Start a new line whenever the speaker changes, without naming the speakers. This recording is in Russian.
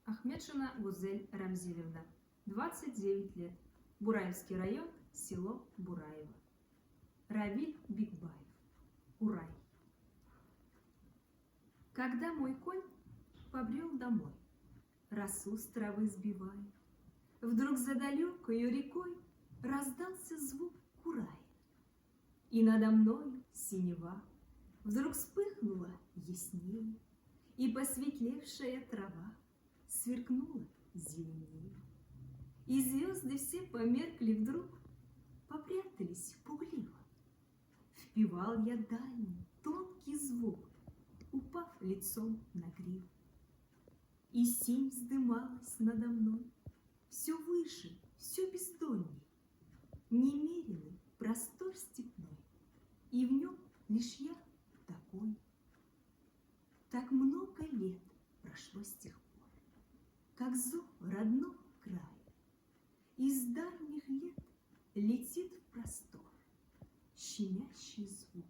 Ахметшина Гузель Рамзилевна, 29 лет. Бураевский район, село Бураево. Равиль Бикбаев. Урай. Когда мой конь побрел домой, росу с травы сбивая, вдруг за далекою рекой раздался звук курая. И надо мною синева вдруг вспыхнула яснее, и посветлевшая трава сверкнула зеленее. И звезды все померкли вдруг, попрятались пугливо. Впевал я дальний, тонкий звук, упав лицом на гриву. И синь вздымалась надо мной, все выше, все бездонней, немеренный простор степной, и в нем лишь я такой. Так много лет прошло с тех пор, как зов родного края из дальних лет летит в простор щемящий звук.